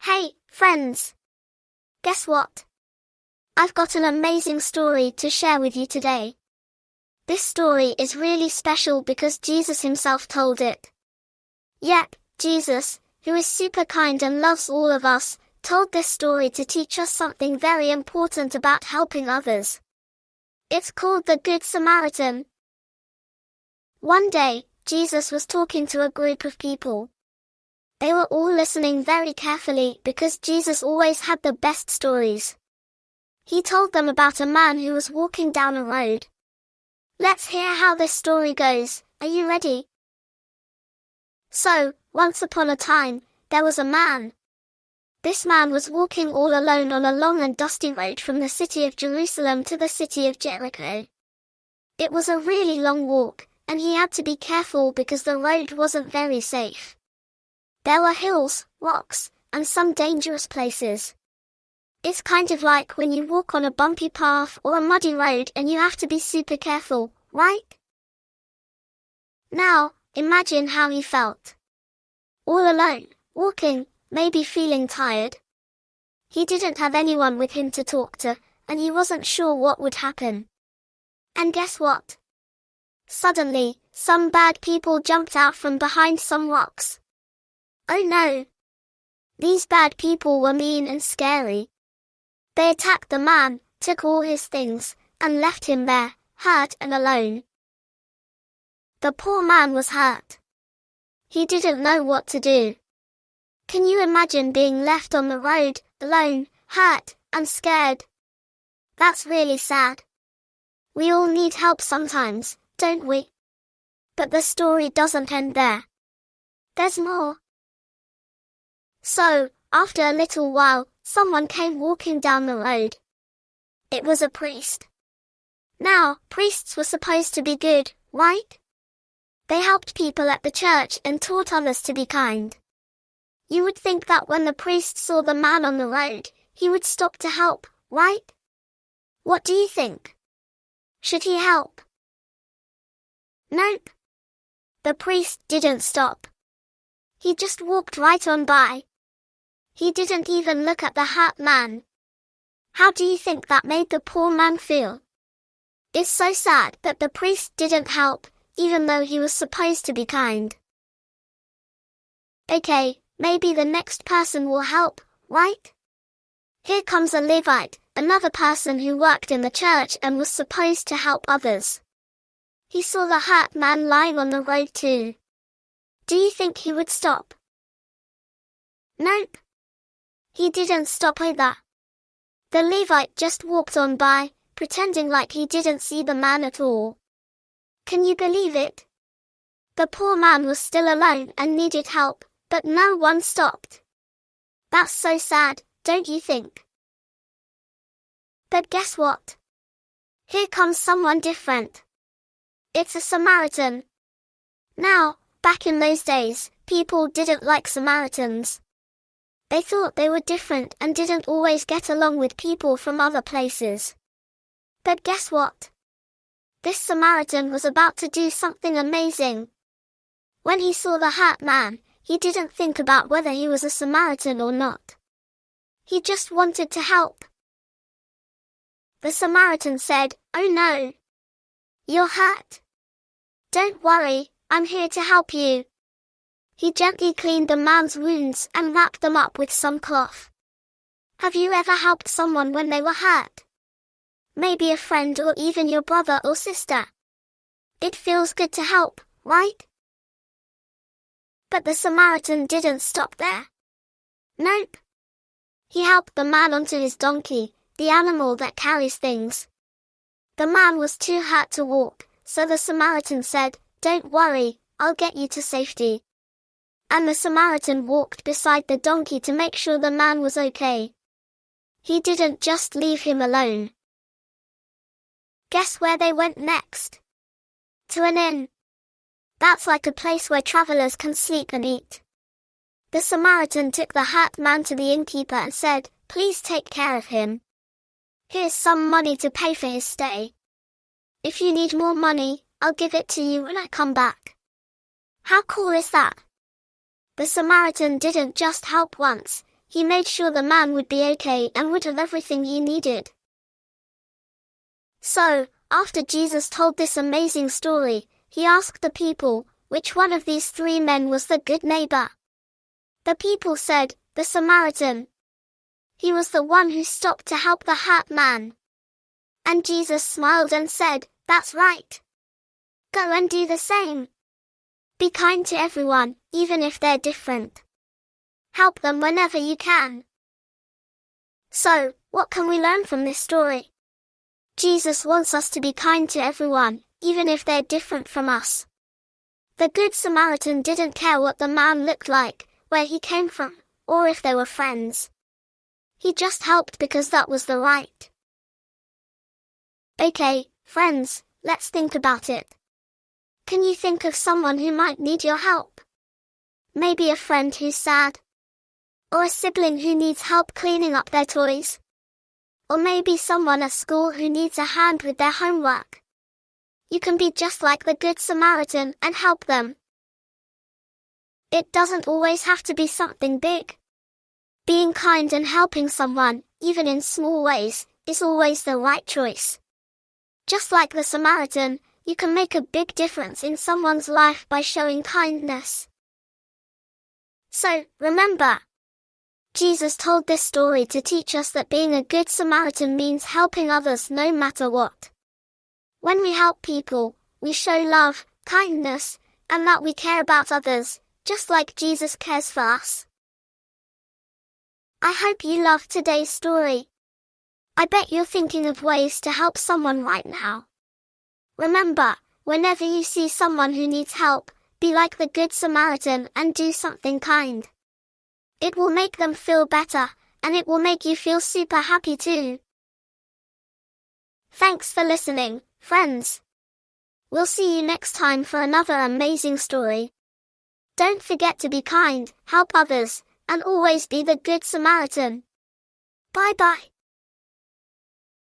Hey, friends! Guess what? I've got an amazing story to share with you today. This story is really special because Jesus himself told it. Yep, Jesus, who is super kind and loves all of us, told this story to teach us something very important about helping others. It's called the Good Samaritan. One day, Jesus was talking to a group of people. They were all listening very carefully because Jesus always had the best stories. He told them about a man who was walking down a road. Let's hear how this story goes. Are you ready? So, once upon a time, there was a man. This man was walking all alone on a long and dusty road from the city of Jerusalem to the city of Jericho. It was a really long walk, and he had to be careful because the road wasn't very safe. There were hills, rocks, and some dangerous places. It's kind of like when you walk on a bumpy path or a muddy road and you have to be super careful, right? Now, imagine how he felt. All alone, walking, maybe feeling tired. He didn't have anyone with him to talk to, and he wasn't sure what would happen. And guess what? Suddenly, some bad people jumped out from behind some rocks. Oh no! These bad people were mean and scary. They attacked the man, took all his things, and left him there, hurt and alone. The poor man was hurt. He didn't know what to do. Can you imagine being left on the road, alone, hurt, and scared? That's really sad. We all need help sometimes, don't we? But the story doesn't end there. There's more. So, after a little while, someone came walking down the road. It was a priest. Now, priests were supposed to be good, right? They helped people at the church and taught others to be kind. You would think that when the priest saw the man on the road, he would stop to help, right? What do you think? Should he help? Nope. The priest didn't stop. He just walked right on by. He didn't even look at the hurt man. How do you think that made the poor man feel? It's so sad that the priest didn't help, even though he was supposed to be kind. Okay, maybe the next person will help, right? Here comes a Levite, another person who worked in the church and was supposed to help others. He saw the hurt man lying on the road too. Do you think he would stop? Nope. He didn't stop either. The Levite just walked on by, pretending like he didn't see the man at all. Can you believe it? The poor man was still alone and needed help, but no one stopped. That's so sad, don't you think? But guess what? Here comes someone different. It's a Samaritan. Now, back in those days, people didn't like Samaritans. They thought they were different and didn't always get along with people from other places. But guess what? This Samaritan was about to do something amazing. When he saw the hurt man, he didn't think about whether he was a Samaritan or not. He just wanted to help. The Samaritan said, "Oh no! You're hurt. Don't worry, I'm here to help you." He gently cleaned the man's wounds and wrapped them up with some cloth. Have you ever helped someone when they were hurt? Maybe a friend or even your brother or sister. It feels good to help, right? But the Samaritan didn't stop there. Nope. He helped the man onto his donkey, the animal that carries things. The man was too hurt to walk, so the Samaritan said, "Don't worry, I'll get you to safety." And the Samaritan walked beside the donkey to make sure the man was okay. He didn't just leave him alone. Guess where they went next? To an inn. That's like a place where travelers can sleep and eat. The Samaritan took the hurt man to the innkeeper and said, "Please take care of him. Here's some money to pay for his stay. If you need more money, I'll give it to you when I come back." How cool is that? The Samaritan didn't just help once, he made sure the man would be okay and would have everything he needed. So, after Jesus told this amazing story, he asked the people, which one of these three men was the good neighbor? The people said, the Samaritan. He was the one who stopped to help the hurt man. And Jesus smiled and said, that's right. Go and do the same. Be kind to everyone, even if they're different. Help them whenever you can. So, what can we learn from this story? Jesus wants us to be kind to everyone, even if they're different from us. The Good Samaritan didn't care what the man looked like, where he came from, or if they were friends. He just helped because that was the right. Okay, friends, let's think about it. Can you think of someone who might need your help? Maybe a friend who's sad? Or a sibling who needs help cleaning up their toys? Or maybe someone at school who needs a hand with their homework? You can be just like the Good Samaritan and help them. It doesn't always have to be something big. Being kind and helping someone, even in small ways, is always the right choice. Just like the Samaritan, you can make a big difference in someone's life by showing kindness. So, remember, Jesus told this story to teach us that being a good Samaritan means helping others no matter what. When we help people, we show love, kindness, and that we care about others, just like Jesus cares for us. I hope you loved today's story. I bet you're thinking of ways to help someone right now. Remember, whenever you see someone who needs help, be like the Good Samaritan and do something kind. It will make them feel better, and it will make you feel super happy too. Thanks for listening, friends. We'll see you next time for another amazing story. Don't forget to be kind, help others, and always be the Good Samaritan. Bye bye.